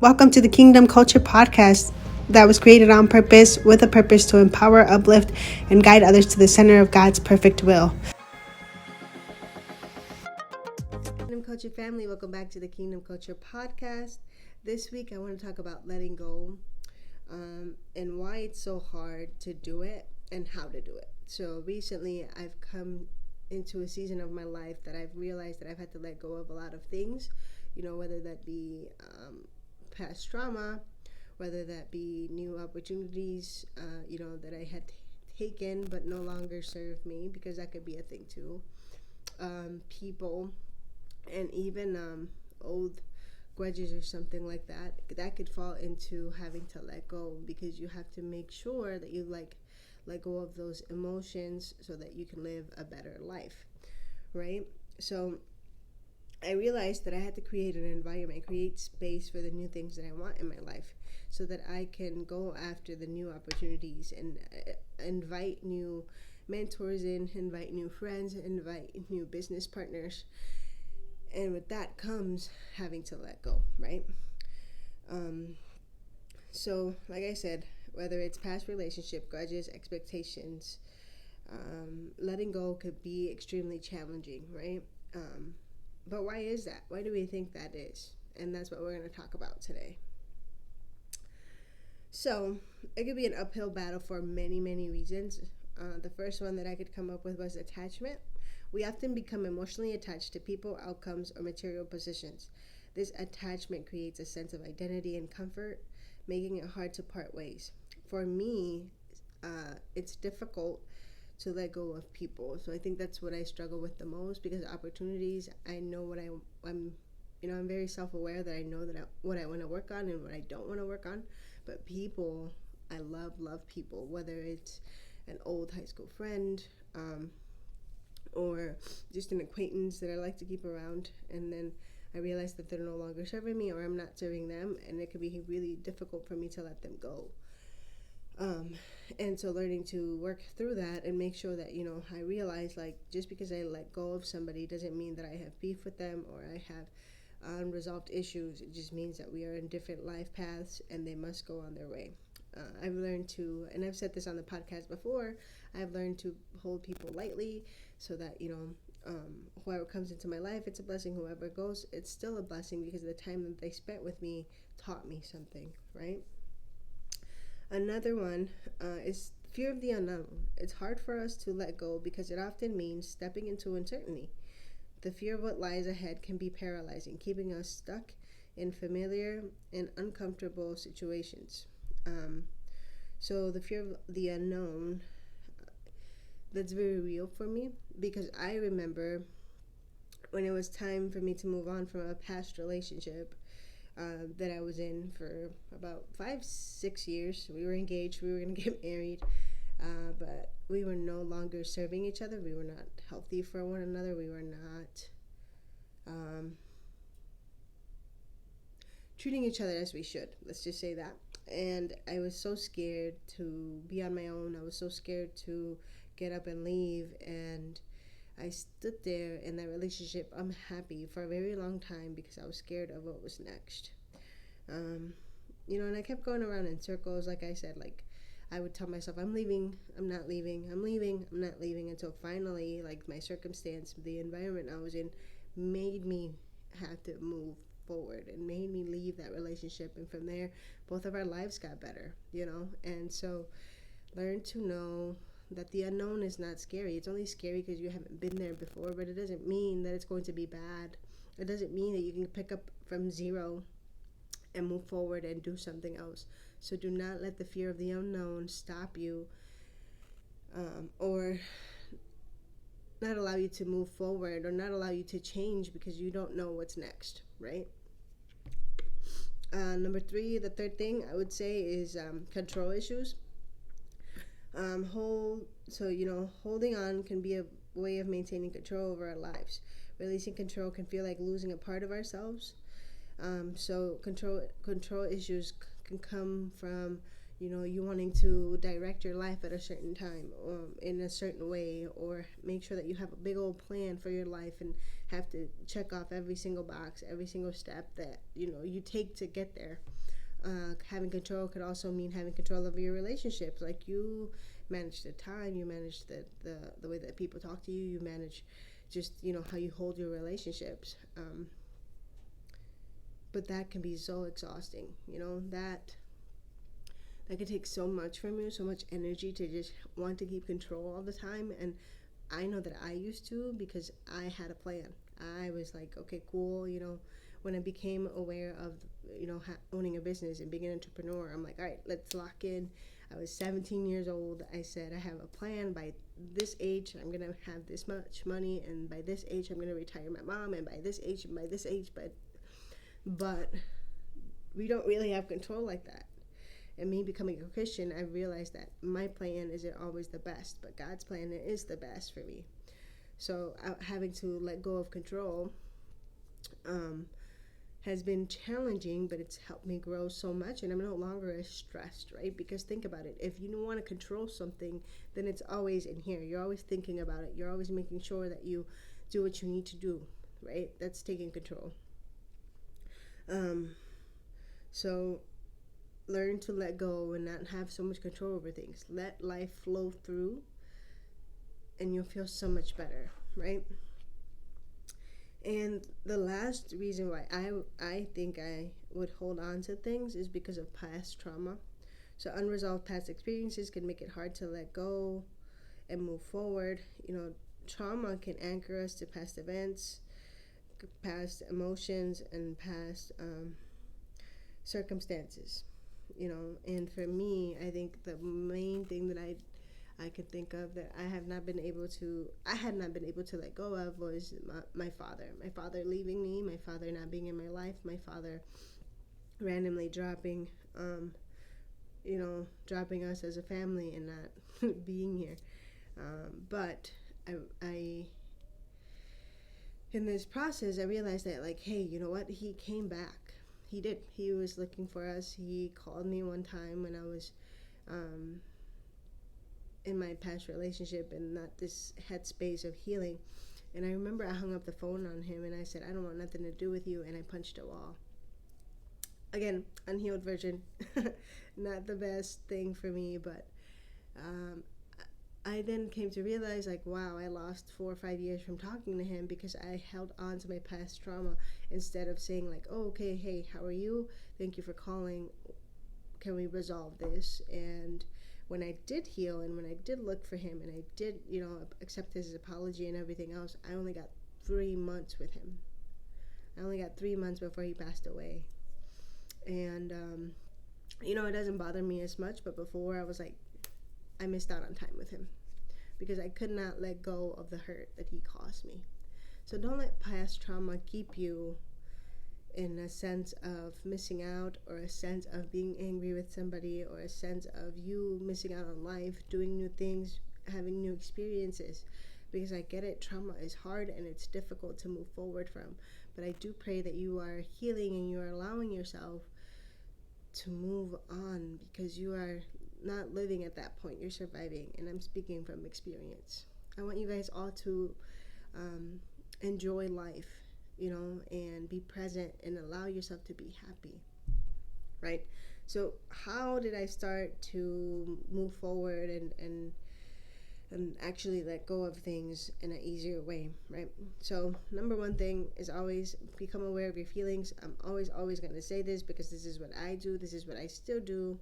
Welcome to the Kingdom Culture Podcast that was created on purpose with a purpose to empower, uplift, and guide others to the center of God's perfect will. Kingdom Culture family, welcome back to the Kingdom Culture Podcast. This week I want to talk about letting go and why it's so hard to do it and how to do it. So recently I've come into a season of my life that I've realized that I've had to let go of a lot of things, whether that be past trauma, whether that be new opportunities, that I had taken but no longer serve me, because that could be a thing too. People, and even old grudges or something like that. That could fall into having to let go, because you have to make sure that you let go of those emotions so that you can live a better life, right? So I realized that I had to create an environment, create space for the new things that I want in my life, so that I can go after the new opportunities and invite new mentors in, invite new friends, invite new business partners. And with that comes having to let go, right? So, like I said, whether it's past relationship, grudges, expectations, letting go could be extremely challenging, right? But why is that? Why do we think that is? And that's what we're going to talk about today. So it could be an uphill battle for many, many reasons. The first one that I could come up with was attachment. We often become emotionally attached to people, outcomes, or material positions. This attachment creates a sense of identity and comfort, making it hard to part ways. For me, it's difficult to let go of people. So I think that's what I struggle with the most, because opportunities, I know what I'm very self-aware that I know what I want to work on and what I don't want to work on. But people, I love people, whether it's an old high school friend, or just an acquaintance that I like to keep around, and then I realize that they're no longer serving me, or I'm not serving them, and it can be really difficult for me to let them go. And so learning to work through that and make sure that, I realize, just because I let go of somebody doesn't mean that I have beef with them or I have unresolved issues. It just means that we are in different life paths and they must go on their way. I've learned to, and I've said this on the podcast before, I've learned to hold people lightly, so that, whoever comes into my life, it's a blessing. Whoever goes, it's still a blessing, because the time that they spent with me taught me something, right? Another one is fear of the unknown. It's hard for us to let go because it often means stepping into uncertainty. The fear of what lies ahead can be paralyzing, keeping us stuck in familiar and uncomfortable situations. So the fear of the unknown, that's very real for me, because I remember when it was time for me to move on from a past relationship that I was in for about 5-6 years. We were engaged, we were going to get married, but we were no longer serving each other. We were not healthy for one another. We were not treating each other as we should. Let's just say that. And I was so scared to be on my own. I was so scared to get up and leave. And I stood there in that relationship unhappy for a very long time, because I was scared of what was next. And I kept going around in circles. Like I said, I would tell myself, I'm leaving, I'm not leaving, I'm leaving, I'm not leaving, until finally, my circumstance, the environment I was in, made me have to move forward and made me leave that relationship. And from there, both of our lives got better, and so learn to know that the unknown is not scary. It's only scary because you haven't been there before, but it doesn't mean that it's going to be bad. It doesn't mean that you can pick up from zero and move forward and do something else. So do not let the fear of the unknown stop you, or not allow you to move forward, or not allow you to change, because you don't know what's next, right? Number 3, the third thing I would say is control issues. Holding on can be a way of maintaining control over our lives. Releasing control can feel like losing a part of ourselves. So control issues can come from, you wanting to direct your life at a certain time, in a certain way, or make sure that you have a big old plan for your life and have to check off every single box, every single step that you take to get there. Having control could also mean having control over your relationships. Like, you manage the time, you manage the way that people talk to you, you manage just how you hold your relationships. But that can be so exhausting. That could take so much from you, so much energy to just want to keep control all the time. And I know that I used to, because I had a plan. I was like, okay, cool. When I became aware of, owning a business and being an entrepreneur, I'm like, all right, let's lock in. I was 17 years old. I said, I have a plan. By this age, I'm going to have this much money. And by this age, I'm going to retire my mom. And by this age, but we don't really have control like that. And me becoming a Christian, I realized that my plan isn't always the best, but God's plan is the best for me. So having to let go of control has been challenging, but it's helped me grow so much, and I'm no longer as stressed, right? Because think about it. If you don't want to control something, then it's always in here. You're always thinking about it. You're always making sure that you do what you need to do, right? That's taking control. So learn to let go and not have so much control over things. Let life flow through, and you'll feel so much better, right? And the last reason why I think I would hold on to things is because of past trauma. So unresolved past experiences can make it hard to let go and move forward. Trauma can anchor us to past events, past emotions, and past circumstances. And for me, I think the main thing that I could think of that I had not been able to let go of was my father leaving me, my father not being in my life, my father randomly dropping us as a family and not being here. But I in this process, I realized that, like, hey, you know what? He came back. He did. He was looking for us. He called me one time when I was in my past relationship and not this headspace of healing. And I remember I hung up the phone on him and I said, I don't want nothing to do with you. And I punched a wall. Again, unhealed version. Not the best thing for me, but I then came to realize, like, wow, I lost 4 or 5 years from talking to him because I held on to my past trauma instead of saying, like, oh, okay, hey, how are you? Thank you for calling. Can we resolve this? And when I did heal and when I did look for him and I did, accept his apology and everything else, I only got 3 months with him. I only got 3 months before he passed away. And, it doesn't bother me as much, but before I was like, I missed out on time with him because I could not let go of the hurt that he caused me. So don't let past trauma keep you in a sense of missing out, or a sense of being angry with somebody, or a sense of you missing out on life, doing new things, having new experiences. Because I get it, trauma is hard and it's difficult to move forward from. But I do pray that you are healing and you are allowing yourself to move on, because you are not living at that point, you're surviving. And I'm speaking from experience. I want you guys all to enjoy life, and be present and allow yourself to be happy, right? So how did I start to move forward and actually let go of things in an easier way, right? So number one thing is always become aware of your feelings. I'm always going to say this because this is what I do. This is what I still do.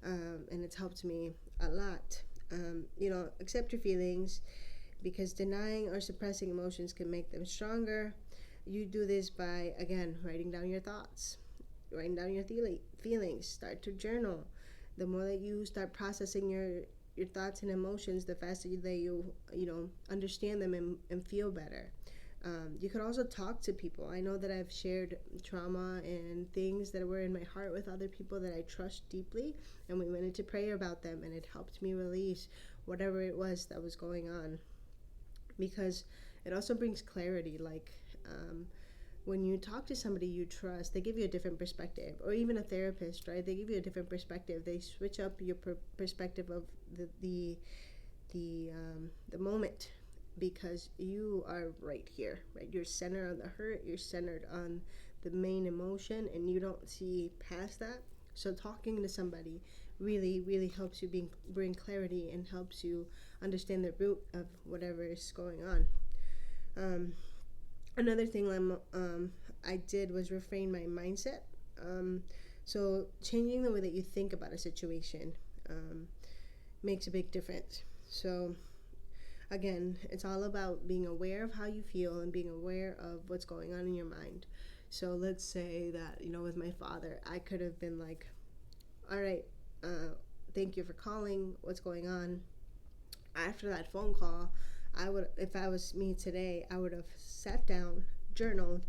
And it's helped me a lot. Accept your feelings, because denying or suppressing emotions can make them stronger. You do this by, again, writing down your thoughts, writing down your feelings. Start to journal. The more that you start processing your thoughts and emotions, the faster that you understand them and feel better. You could also talk to people. I know that I've shared trauma and things that were in my heart with other people that I trust deeply, and we went into prayer about them, and it helped me release whatever it was that was going on. Because it also brings clarity. Like, when you talk to somebody you trust, they give you a different perspective, or even a therapist, right? They give you a different perspective. They switch up your perspective of the moment, because you are right here, right? You're centered on the hurt, you're centered on the main emotion, and you don't see past that. So talking to somebody really, really helps you bring clarity and helps you understand the root of whatever is going on. Um, Another thing I did was refrain my mindset. So changing the way that you think about a situation makes a big difference. So again, it's all about being aware of how you feel and being aware of what's going on in your mind. So let's say that, with my father, I could have been like, all right, thank you for calling. What's going on? After that phone call, if I was me today, I would have sat down, journaled,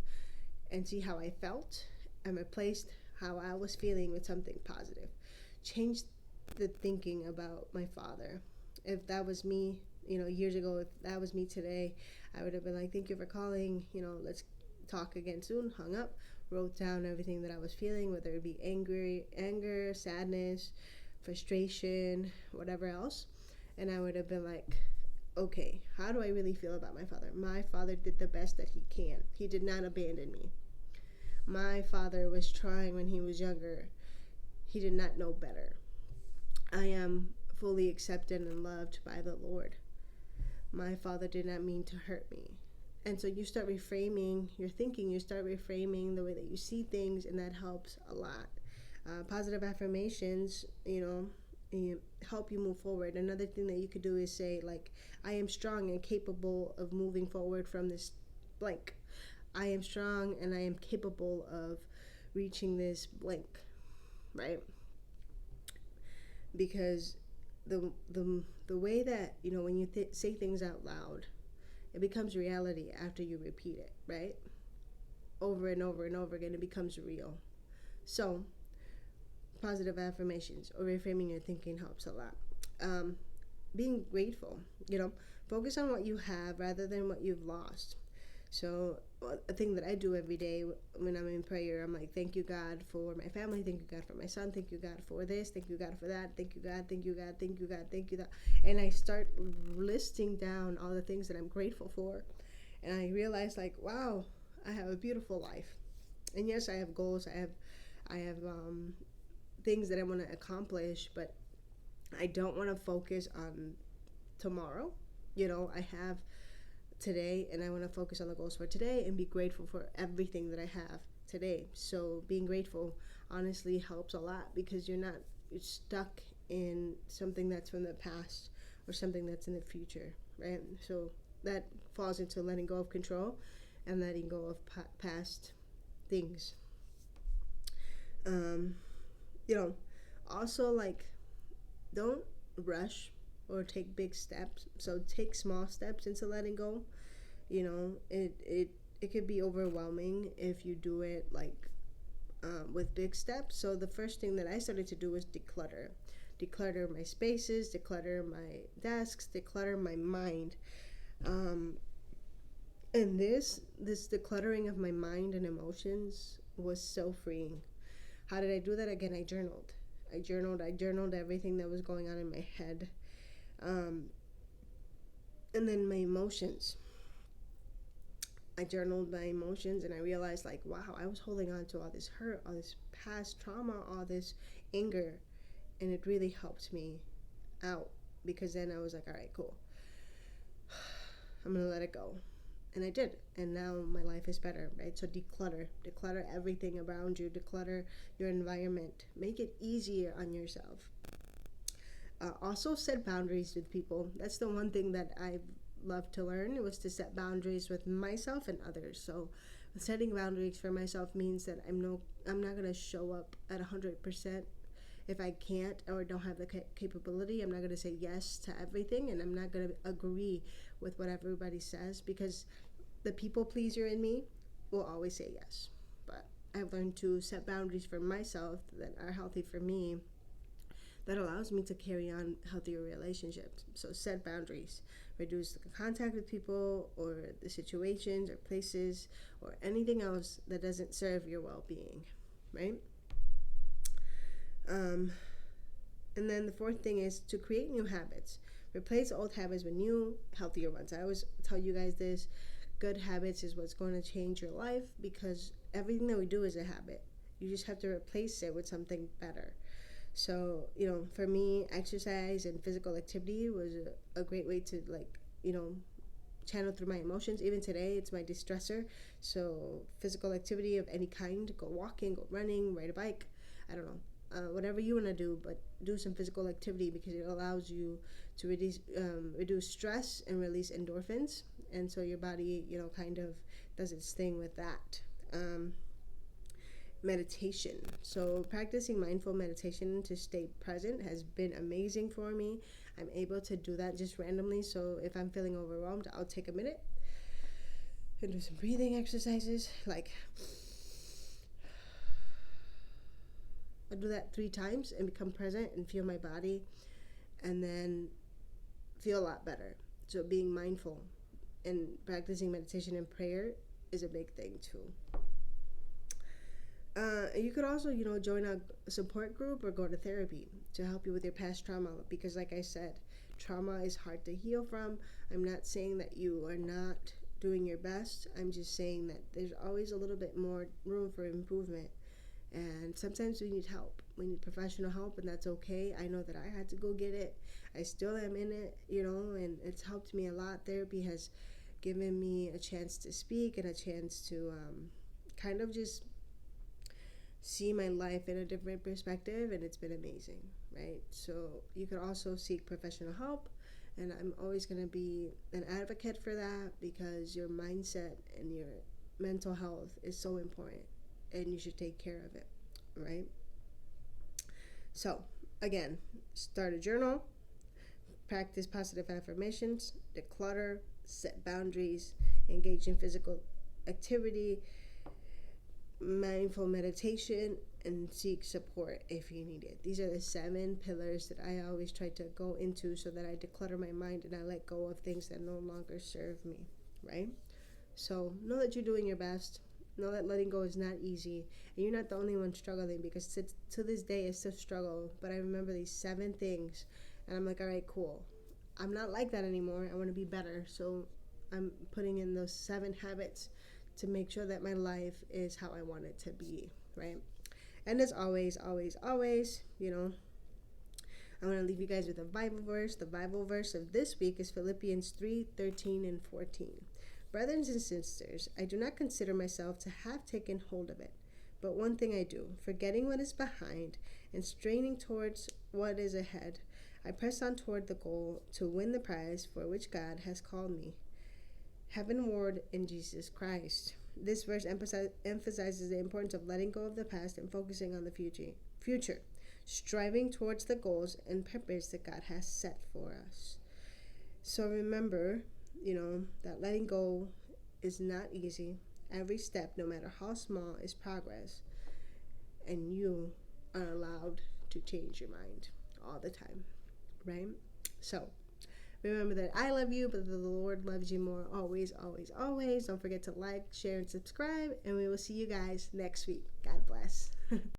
and see how I felt, and replaced how I was feeling with something positive. Change the thinking about my father. If that was me, years ago, if that was me today, I would have been like, thank you for calling, let's talk again soon. Hung up, wrote down everything that I was feeling, whether it be anger, sadness, frustration, whatever else. And I would have been like, okay, how do I really feel about my father? My father did the best that he can. He did not abandon me. My father was trying when he was younger. He did not know better. I am fully accepted and loved by the Lord. My father did not mean to hurt me. And so you start reframing your thinking, you start reframing the way that you see things, and that helps a lot. Positive affirmations, help you move forward. Another thing that you could do is say, like, I am strong and capable of moving forward from this blank. I am strong and I am capable of reaching this blank, right? Because the way that, when you say things out loud, it becomes reality after you repeat it, right? Over and over and over again, it becomes real. So positive affirmations or reframing your thinking helps a lot. Being grateful, focus on what you have rather than what you've lost. So a thing that I do every day when I'm in prayer, I'm like, thank you, God, for my family. Thank you, God, for my son. Thank you, God, for this. Thank you, God, for that. Thank you, God. Thank you, God. Thank you, God. Thank you, God. And I start listing down all the things that I'm grateful for. And I realize, like, wow, I have a beautiful life. And yes, I have goals. I have things that I want to accomplish, but I don't want to focus on tomorrow. I have today, and I want to focus on the goals for today and be grateful for everything that I have today. So being grateful honestly helps a lot, because you're stuck in something that's from the past or something that's in the future, right? So that falls into letting go of control and letting go of past things. Also, like, don't rush or take big steps. So take small steps into letting go. It could be overwhelming if you do it like with big steps. So the first thing that I started to do was declutter my spaces, declutter my desks, declutter my mind. And this decluttering of my mind and emotions was so freeing. How did I do that? Again, I journaled everything that was going on in my head. And then my emotions. I journaled my emotions, and I realized, like, wow, I was holding on to all this hurt, all this past trauma, all this anger. And it really helped me out, because then I was like, all right, cool. I'm going to let it go. And I did. And now my life is better, right? So declutter everything around you, declutter your environment, make it easier on yourself. Also set boundaries with people. That's the one thing that I've loved to learn, was to set boundaries with myself and others. So setting boundaries for myself means that I'm not going to show up at 100% if I can't or don't have the capability. I'm not going to say yes to everything, and I'm not going to agree with what everybody says, because the people pleaser in me will always say yes. But I've learned to set boundaries for myself that are healthy for me, that allows me to carry on healthier relationships. So set boundaries, reduce the contact with people or the situations or places or anything else that doesn't serve your well-being, right? And then the fourth thing is to create new habits. Replace old habits with new, healthier ones. I always tell you guys this. Good habits is what's going to change your life, because everything that we do is a habit. You just have to replace it with something better. So, for me, exercise and physical activity was a great way to, channel through my emotions. Even today, it's my distressor. So, physical activity of any kind, go walking, go running, ride a bike, I don't know. Whatever you want to do, but do some physical activity, because it allows you to reduce stress and release endorphins, and so your body kind of does its thing with that. Meditation. So practicing mindful meditation to stay present has been amazing for me. I'm able to do that just randomly. So if I'm feeling overwhelmed, I'll take a minute and do some breathing exercises, like I'll do that 3 times and become present and feel my body, and then feel a lot better. So being mindful and practicing meditation and prayer is a big thing too. You could also, join a support group or go to therapy to help you with your past trauma, because like I said, trauma is hard to heal from. I'm not saying that you are not doing your best. I'm just saying that there's always a little bit more room for improvement. And sometimes we need help. We need professional help, and that's okay. I know that I had to go get it. I still am in it, and it's helped me a lot. Therapy has given me a chance to speak and a chance to kind of just see my life in a different perspective, and it's been amazing, right? So you can also seek professional help, and I'm always going to be an advocate for that, because your mindset and your mental health is so important, and you should take care of it, right? So again, start a journal, practice positive affirmations, declutter, set boundaries, engage in physical activity, mindful meditation, and seek support if you need it. These are the 7 pillars that I always try to go into, so that I declutter my mind and I let go of things that no longer serve me, right? So know that you're doing your best. Know that letting go is not easy, and you're not the only one struggling, because to this day it's still struggle. But I remember these 7 things, and I'm like, all right, cool. I'm not like that anymore. I want to be better. So I'm putting in those 7 habits to make sure that my life is how I want it to be, right? And as always, always, always, I'm going to leave you guys with a Bible verse. The Bible verse of this week is Philippians 3:13 and 14. Brothers and sisters, I do not consider myself to have taken hold of it, but one thing I do, forgetting what is behind and straining towards what is ahead, I press on toward the goal to win the prize for which God has called me heavenward in Jesus Christ. This verse emphasizes the importance of letting go of the past and focusing on the future, striving towards the goals and purpose that God has set for us. So remember, that letting go is not easy. Every step, no matter how small, is progress, and you are allowed to change your mind all the time, right? So remember that I love you, but the Lord loves you more. Always, always, always. Don't forget to like, share, and subscribe, and we will see you guys next week. God bless.